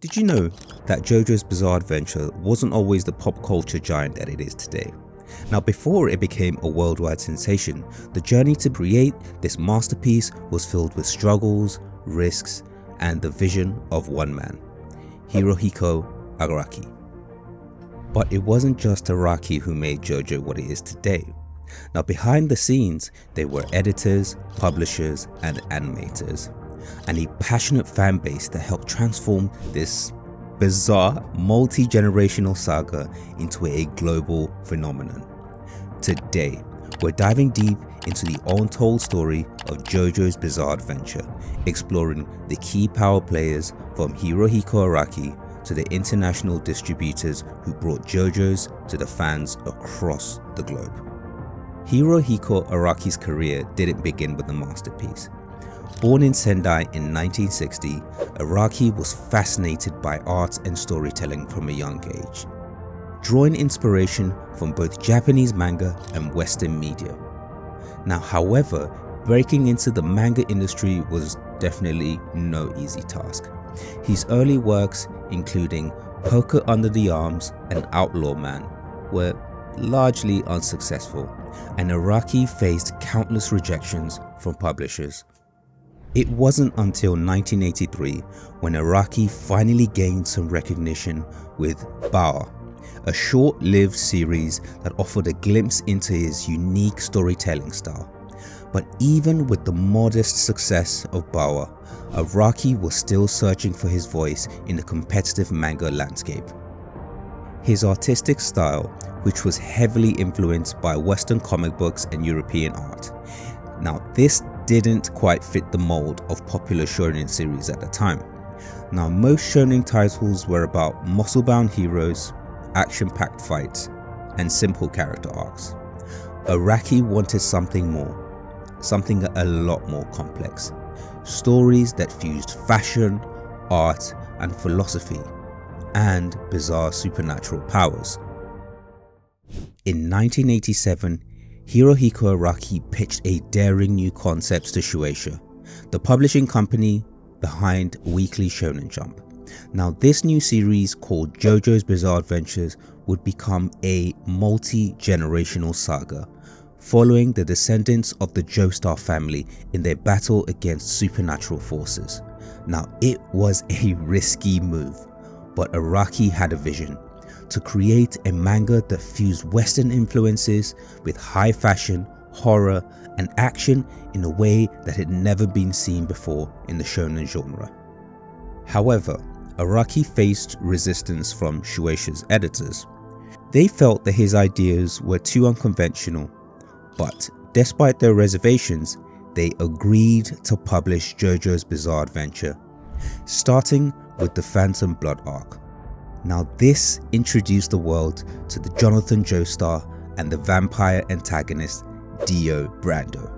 Did you know that JoJo's Bizarre Adventure wasn't always the pop culture giant that it is today? Now, before it became a worldwide sensation, the journey to create this masterpiece was filled with struggles, risks, and the vision of one man, Hirohiko Araki. But it wasn't just Araki who made JoJo what it is today. Now, behind the scenes, there were editors, publishers, and animators, and a passionate fan base that helped transform this bizarre, multi-generational saga into a global phenomenon. Today, we're diving deep into the untold story of JoJo's Bizarre Adventure, exploring the key power players from Hirohiko Araki to the international distributors who brought JoJo's to the fans across the globe. Hirohiko Araki's career didn't begin with a masterpiece. Born in Sendai in 1960, Araki was fascinated by art and storytelling from a young age, drawing inspiration from both Japanese manga and Western media. Now, however, breaking into the manga industry was definitely no easy task. His early works, including Poker Under the Arms and Outlaw Man, were largely unsuccessful, and Araki faced countless rejections from publishers. It wasn't until 1983 when Araki finally gained some recognition with Bower, a short-lived series that offered a glimpse into his unique storytelling style. But even with the modest success of Bower, Araki was still searching for his voice in the competitive manga landscape. His artistic style, which was heavily influenced by Western comic books and European art. Now, this didn't quite fit the mold of popular shonen series at the time. Now, most shonen titles were about muscle-bound heroes, action-packed fights, and simple character arcs. Araki wanted something more, something a lot more complex. Stories that fused fashion, art, and philosophy, and bizarre supernatural powers. In 1987, Hirohiko Araki pitched a daring new concept to Shueisha, the publishing company behind Weekly Shonen Jump. Now, this new series called JoJo's Bizarre Adventures would become a multi-generational saga, following the descendants of the Joestar family in their battle against supernatural forces. Now, it was a risky move, but Araki had a vision to create a manga that fused Western influences with high fashion, horror, and action in a way that had never been seen before in the shonen genre. However, Araki faced resistance from Shueisha's editors. They felt that his ideas were too unconventional, but despite their reservations, they agreed to publish JoJo's Bizarre Adventure, starting with the Phantom Blood arc. Now, this introduced the world to the Jonathan Joestar and the vampire antagonist Dio Brando.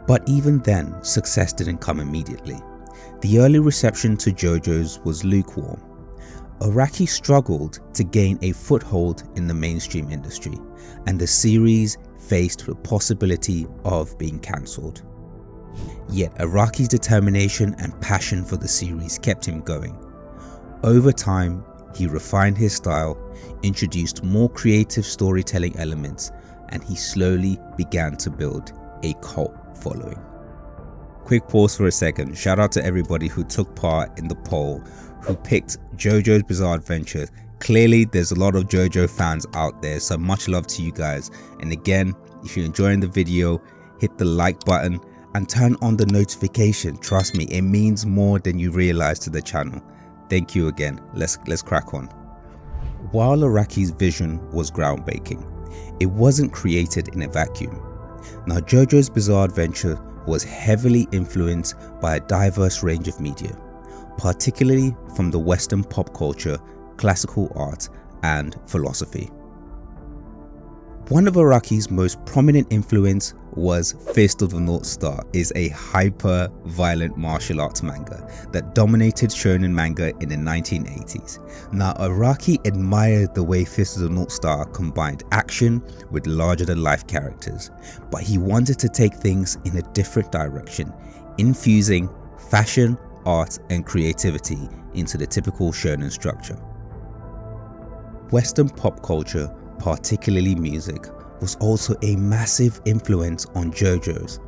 But even then, success didn't come immediately. The early reception to JoJo's was lukewarm. Araki struggled to gain a foothold in the mainstream industry, and the series faced the possibility of being cancelled. Yet Araki's determination and passion for the series kept him going. Over time, he refined his style, introduced more creative storytelling elements, and he slowly began to build a cult following. Quick pause for a second. Shout out to everybody who took part in the poll, who picked JoJo's Bizarre Adventure. Clearly, there's a lot of JoJo fans out there, so much love to you guys. And again, if you're enjoying the video, hit the like button and turn on the notification. Trust me, it means more than you realize to the channel. Thank you again. Let's crack on. While Araki's vision was groundbreaking, it wasn't created in a vacuum. Now, JoJo's Bizarre Adventure was heavily influenced by a diverse range of media, particularly from the Western pop culture, classical art, and philosophy. One of Araki's most prominent influence was Fist of the North Star, is a hyper-violent martial arts manga that dominated shonen manga in the 1980s. Now, Araki admired the way Fist of the North Star combined action with larger-than-life characters, but he wanted to take things in a different direction, infusing fashion, art, and creativity into the typical shonen structure. Western pop culture, particularly music, was also a massive influence on JoJo's.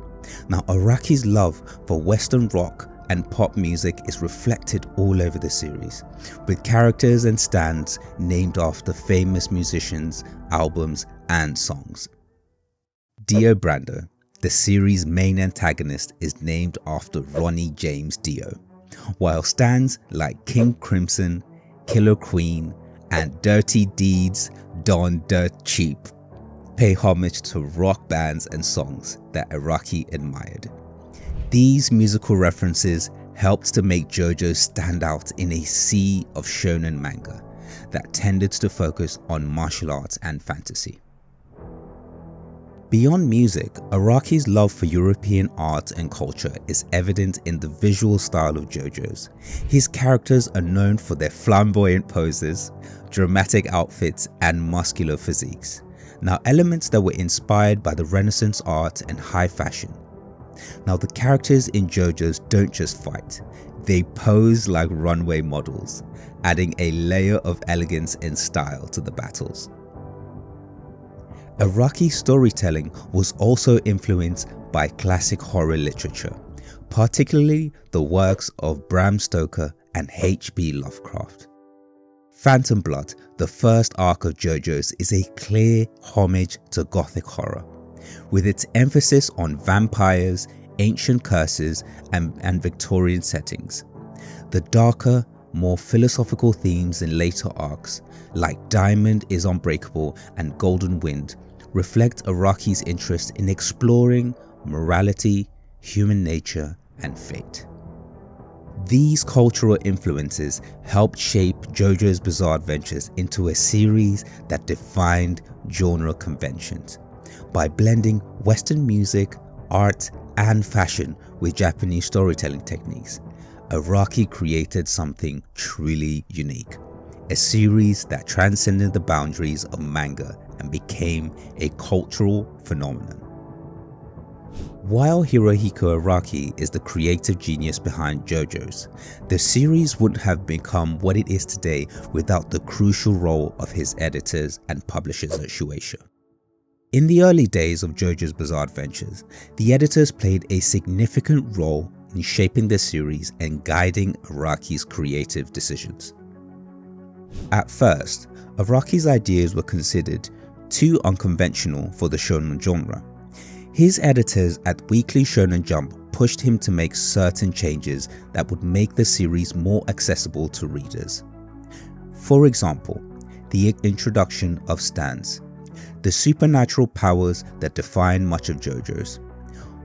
Now, Araki's love for Western rock and pop music is reflected all over the series, with characters and stands named after famous musicians, albums, and songs. Dio Brando, the series' main antagonist, is named after Ronnie James Dio, while stands like King Crimson, Killer Queen, and Dirty Deeds Don Dirt Cheap pay homage to rock bands and songs that Araki admired. These musical references helped to make JoJo stand out in a sea of shonen manga that tended to focus on martial arts and fantasy. Beyond music, Araki's love for European art and culture is evident in the visual style of JoJo's. His characters are known for their flamboyant poses, dramatic outfits, and muscular physiques. Now, elements that were inspired by the Renaissance art and high fashion. Now, the characters in JoJo's don't just fight, they pose like runway models, adding a layer of elegance and style to the battles. Araki's storytelling was also influenced by classic horror literature, particularly the works of Bram Stoker and H.P. Lovecraft. Phantom Blood, the first arc of JoJo's, is a clear homage to gothic horror, with its emphasis on vampires, ancient curses, and Victorian settings. The darker, more philosophical themes in later arcs, like Diamond is Unbreakable and Golden Wind, reflect Araki's interest in exploring morality, human nature, and fate. These cultural influences helped shape JoJo's Bizarre Adventures into a series that defined genre conventions. By blending Western music, art, and fashion with Japanese storytelling techniques, Araki created something truly unique, a series that transcended the boundaries of manga and became a cultural phenomenon. While Hirohiko Araki is the creative genius behind JoJo's, the series wouldn't have become what it is today without the crucial role of his editors and publishers at Shueisha. In the early days of JoJo's Bizarre Adventures, the editors played a significant role in shaping the series and guiding Araki's creative decisions. At first, Araki's ideas were considered too unconventional for the shonen genre. His editors at Weekly Shonen Jump pushed him to make certain changes that would make the series more accessible to readers. For example, the introduction of stands, the supernatural powers that define much of JoJo's,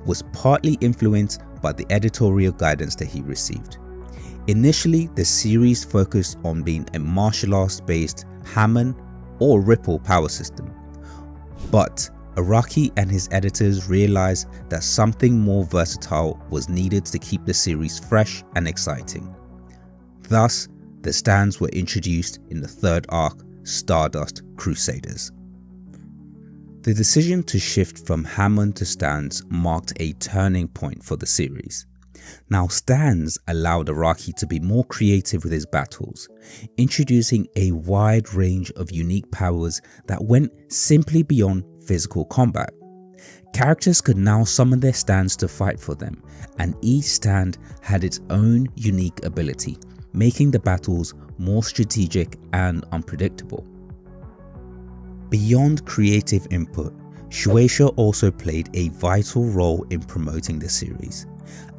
was partly influenced by the editorial guidance that he received. Initially, the series focused on being a martial arts based Hammond or Ripple power system, but Araki and his editors realized that something more versatile was needed to keep the series fresh and exciting. Thus, the stands were introduced in the third arc, Stardust Crusaders. The decision to shift from Hammond to stands marked a turning point for the series. Now, stands allowed Araki to be more creative with his battles, introducing a wide range of unique powers that went simply beyond physical combat. Characters could now summon their stands to fight for them, and each stand had its own unique ability, making the battles more strategic and unpredictable. Beyond creative input, Shueisha also played a vital role in promoting the series.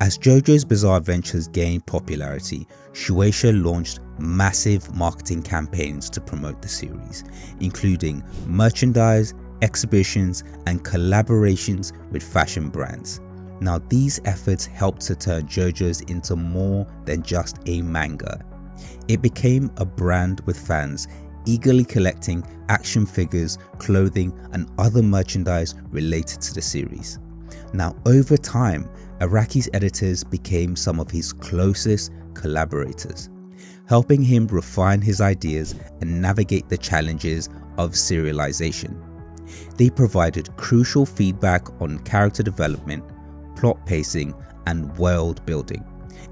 As JoJo's Bizarre Adventures gained popularity, Shueisha launched massive marketing campaigns to promote the series, including merchandise, exhibitions, and collaborations with fashion brands. Now, these efforts helped to turn JoJo's into more than just a manga. It became a brand with fans eagerly collecting action figures, clothing, and other merchandise related to the series. Now, over time, Araki's editors became some of his closest collaborators, helping him refine his ideas and navigate the challenges of serialization. They provided crucial feedback on character development, plot pacing, and world building,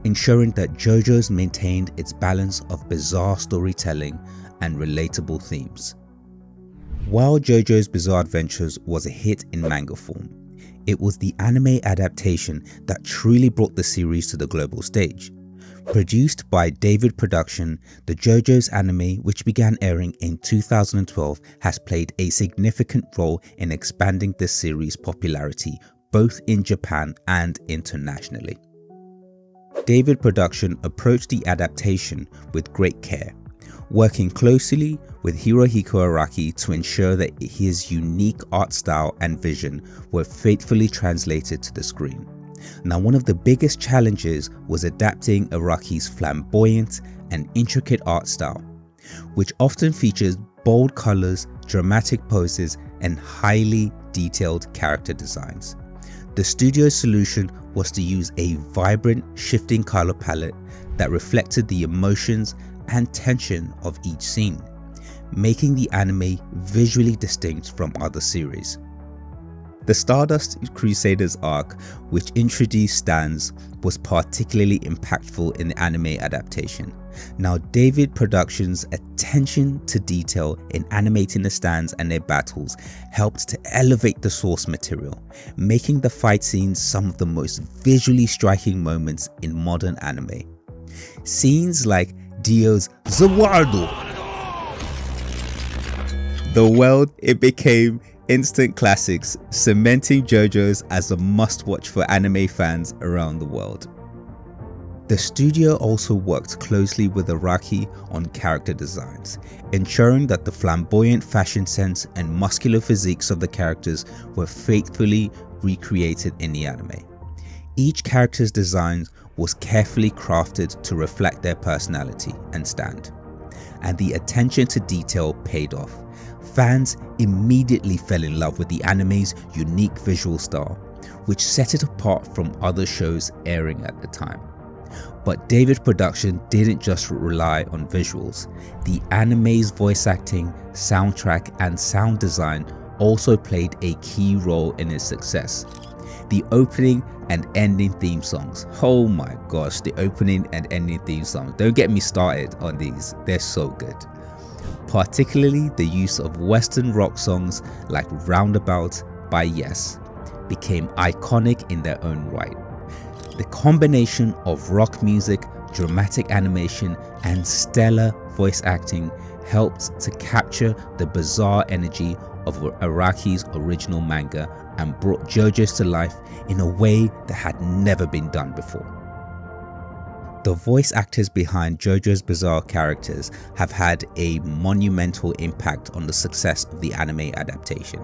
ensuring that JoJo's maintained its balance of bizarre storytelling and relatable themes. While JoJo's Bizarre Adventures was a hit in manga form, it was the anime adaptation that truly brought the series to the global stage. Produced by David Production, the JoJo's anime, which began airing in 2012, has played a significant role in expanding the series' popularity both in Japan and internationally. David Production approached the adaptation with great care, working closely with Hirohiko Araki to ensure that his unique art style and vision were faithfully translated to the screen. Now, one of the biggest challenges was adapting Araki's flamboyant and intricate art style, which often features bold colors, dramatic poses, and highly detailed character designs. The studio's solution was to use a vibrant, shifting color palette that reflected the emotions and tension of each scene, making the anime visually distinct from other series. The Stardust Crusaders arc, which introduced stands, was particularly impactful in the anime adaptation. Now, David Production's attention to detail in animating the stands and their battles helped to elevate the source material, making the fight scenes some of the most visually striking moments in modern anime. Scenes like Dio's Zawardo, the world it became instant classics, cementing JoJo's as a must-watch for anime fans around the world. The studio also worked closely with Araki on character designs, ensuring that the flamboyant fashion sense and muscular physiques of the characters were faithfully recreated in the anime. Each character's design was carefully crafted to reflect their personality and stand, and the attention to detail paid off. Fans immediately fell in love with the anime's unique visual style, which set it apart from other shows airing at the time. But David Production didn't just rely on visuals. The anime's voice acting, soundtrack, and sound design also played a key role in its success. The opening and ending theme songs. Oh my gosh, the opening and ending theme songs. Don't get me started on these, they're so good. Particularly the use of Western rock songs like Roundabout by Yes became iconic in their own right. The combination of rock music, dramatic animation, and stellar voice acting helped to capture the bizarre energy of Araki's original manga and brought JoJo's to life in a way that had never been done before. The voice actors behind JoJo's bizarre characters have had a monumental impact on the success of the anime adaptation.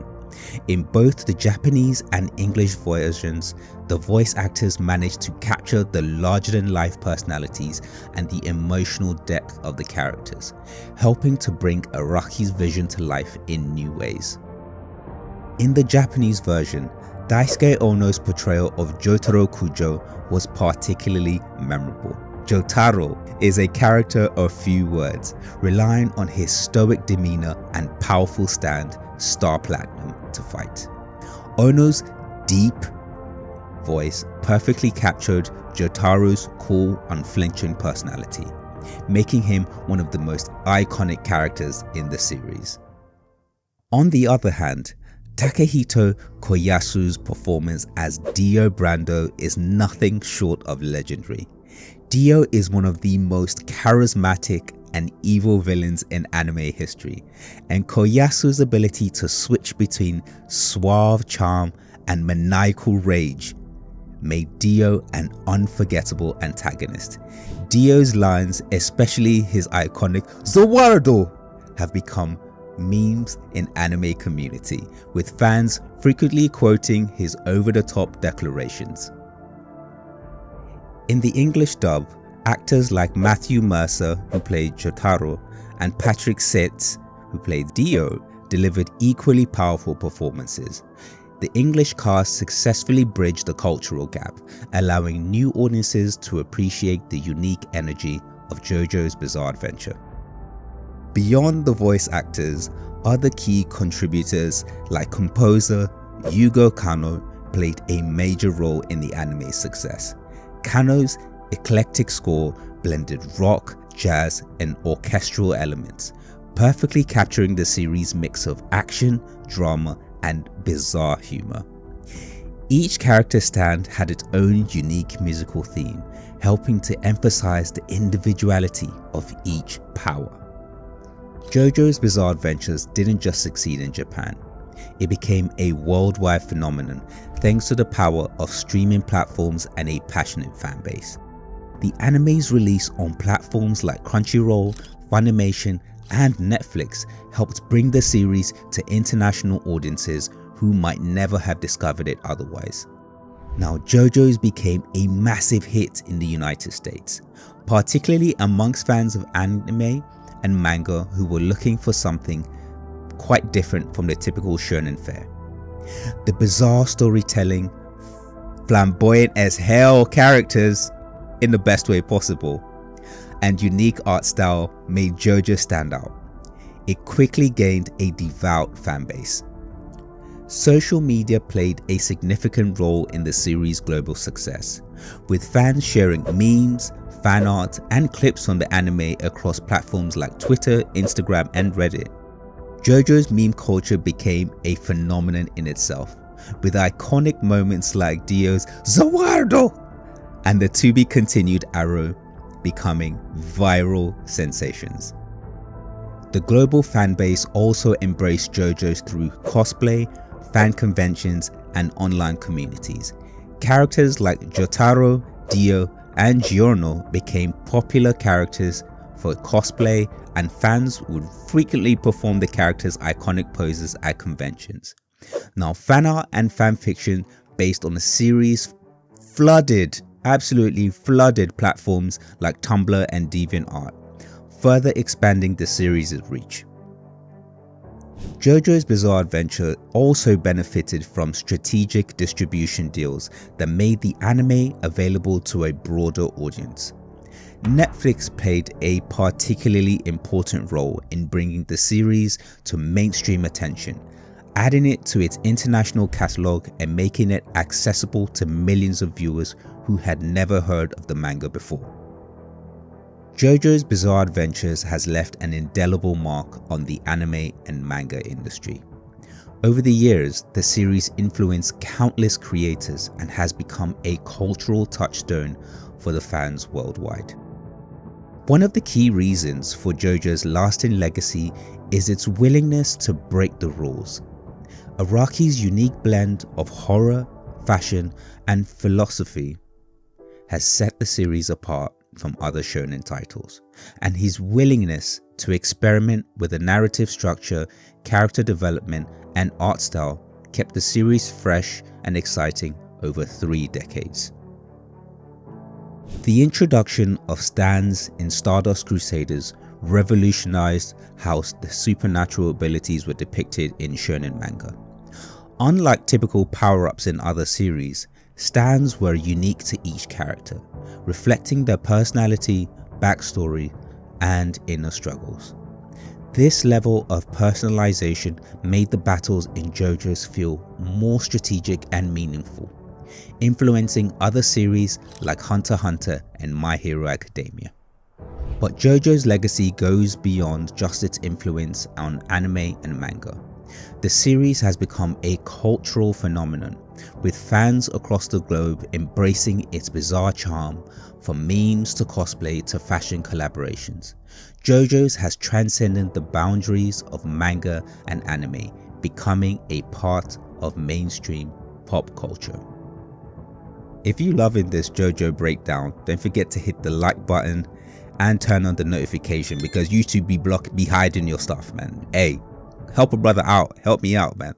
In both the Japanese and English versions, the voice actors managed to capture the larger-than-life personalities and the emotional depth of the characters, helping to bring Araki's vision to life in new ways. In the Japanese version, Daisuke Ono's portrayal of Jotaro Kujo was particularly memorable. Jotaro is a character of few words, relying on his stoic demeanor and powerful stand, Star Platinum, to fight. Ono's deep voice perfectly captured Jotaro's cool, unflinching personality, making him one of the most iconic characters in the series. On the other hand, Takehito Koyasu's performance as Dio Brando is nothing short of legendary. Dio is one of the most charismatic and evil villains in anime history, and Koyasu's ability to switch between suave charm and maniacal rage made Dio an unforgettable antagonist. Dio's lines, especially his iconic Zawardo, have become memes in anime community, with fans frequently quoting his over-the-top declarations. In the English dub, actors like Matthew Mercer, who played Jotaro, and Patrick Setz, who played Dio, delivered equally powerful performances. The English cast successfully bridged the cultural gap, allowing new audiences to appreciate the unique energy of JoJo's Bizarre Adventure. Beyond the voice actors, other key contributors like composer Yugo Kanno played a major role in the anime's success. Kanno's eclectic score blended rock, jazz, and orchestral elements, perfectly capturing the series' mix of action, drama, and bizarre humor. Each character stand had its own unique musical theme, helping to emphasize the individuality of each power. JoJo's Bizarre Adventures didn't just succeed in Japan. It became a worldwide phenomenon thanks to the power of streaming platforms and a passionate fan base. The anime's release on platforms like Crunchyroll, Funimation, and Netflix helped bring the series to international audiences who might never have discovered it otherwise. Now, JoJo's became a massive hit in the United States, particularly amongst fans of anime and manga who were looking for something quite different from the typical shonen fare. The bizarre storytelling, flamboyant as hell characters in the best way possible, and unique art style made JoJo stand out. It quickly gained a devout fan base. Social media played a significant role in the series' global success, with fans sharing memes, fan art, and clips from the anime across platforms like Twitter, Instagram, and Reddit. JoJo's meme culture became a phenomenon in itself, with iconic moments like Dio's Zawardo and the to be continued arrow becoming viral sensations. The global fan base also embraced JoJo's through cosplay, fan conventions, and online communities. Characters like Jotaro, Dio, and Giorno became popular characters for cosplay, and fans would frequently perform the characters' iconic poses at conventions. Now, fan art and fan fiction based on the series absolutely flooded platforms like Tumblr and DeviantArt, further expanding the series' reach. JoJo's Bizarre Adventure also benefited from strategic distribution deals that made the anime available to a broader audience. Netflix played a particularly important role in bringing the series to mainstream attention, adding it to its international catalog and making it accessible to millions of viewers who had never heard of the manga before. JoJo's Bizarre Adventures has left an indelible mark on the anime and manga industry. Over the years, the series influenced countless creators and has become a cultural touchstone for the fans worldwide. One of the key reasons for JoJo's lasting legacy is its willingness to break the rules. Araki's unique blend of horror, fashion, and philosophy has set the series apart from other shonen titles, and his willingness to experiment with the narrative structure, character development, and art style kept the series fresh and exciting over 3 decades. The introduction of stands in Stardust Crusaders revolutionized how the supernatural abilities were depicted in shonen manga. Unlike typical power-ups in other series, stands were unique to each character, reflecting their personality, backstory, and inner struggles. This level of personalization made the battles in JoJo's feel more strategic and meaningful, influencing other series like Hunter x Hunter and My Hero Academia. But JoJo's legacy goes beyond just its influence on anime and manga. The series has become a cultural phenomenon, with fans across the globe embracing its bizarre charm, from memes to cosplay to fashion collaborations. JoJo's has transcended the boundaries of manga and anime, becoming a part of mainstream pop culture. If you're loving this JoJo breakdown, don't forget to hit the like button and turn on the notification, because YouTube be hiding your stuff, man. Hey, help a brother out, help me out, man.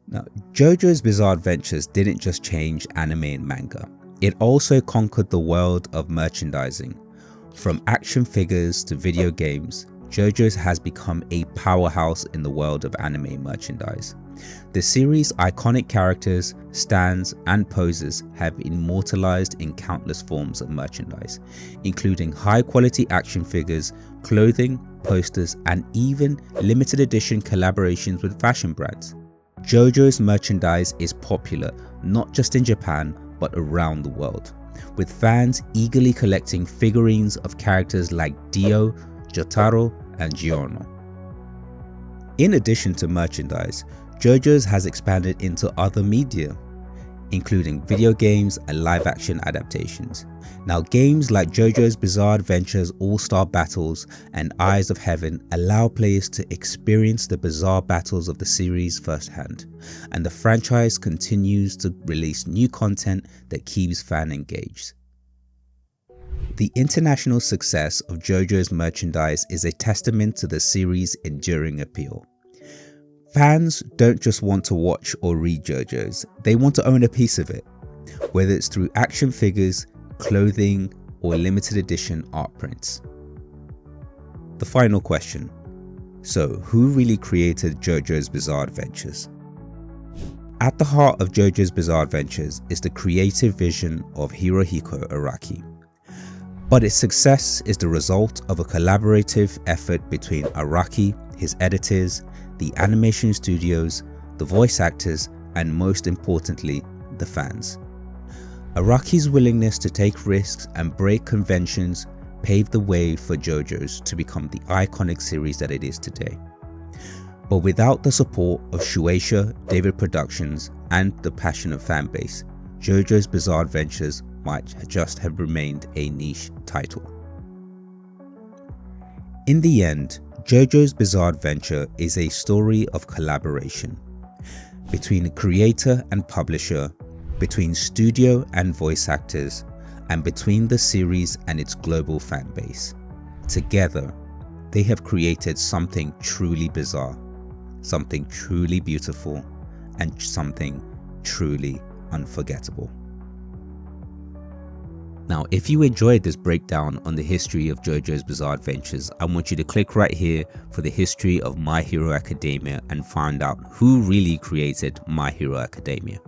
Now, JoJo's Bizarre Adventures didn't just change anime and manga, it also conquered the world of merchandising. From action figures to video games, JoJo's has become a powerhouse in the world of anime merchandise. The series' iconic characters, stands, and poses have immortalized in countless forms of merchandise, including high-quality action figures, clothing, posters, and even limited edition collaborations with fashion brands. JoJo's merchandise is popular not just in Japan but around the world, with fans eagerly collecting figurines of characters like Dio, Jotaro, and Giorno. In addition to merchandise, JoJo's has expanded into other media, including video games and live-action adaptations. Now, games like JoJo's Bizarre Adventures All-Star Battles and Eyes of Heaven allow players to experience the bizarre battles of the series firsthand, and the franchise continues to release new content that keeps fans engaged. The international success of JoJo's merchandise is a testament to the series' enduring appeal. Fans don't just want to watch or read JoJo's, they want to own a piece of it, whether it's through action figures, clothing, or limited edition art prints. The final question: so who really created JoJo's Bizarre Adventures? At the heart of JoJo's Bizarre Adventures is the creative vision of Hirohiko Araki. But its success is the result of a collaborative effort between Araki, his editors, the animation studios, the voice actors, and most importantly, the fans. Araki's willingness to take risks and break conventions paved the way for JoJo's to become the iconic series that it is today. But without the support of Shueisha, David Productions, and the passionate fan base, JoJo's Bizarre Adventures might just have remained a niche title. In the end, JoJo's Bizarre Adventure is a story of collaboration between creator and publisher, between studio and voice actors, and between the series and its global fan base. Together, they have created something truly bizarre, something truly beautiful, and something truly unforgettable. Now, if you enjoyed this breakdown on the history of JoJo's Bizarre Adventures, I want you to click right here for the history of My Hero Academia and find out who really created My Hero Academia.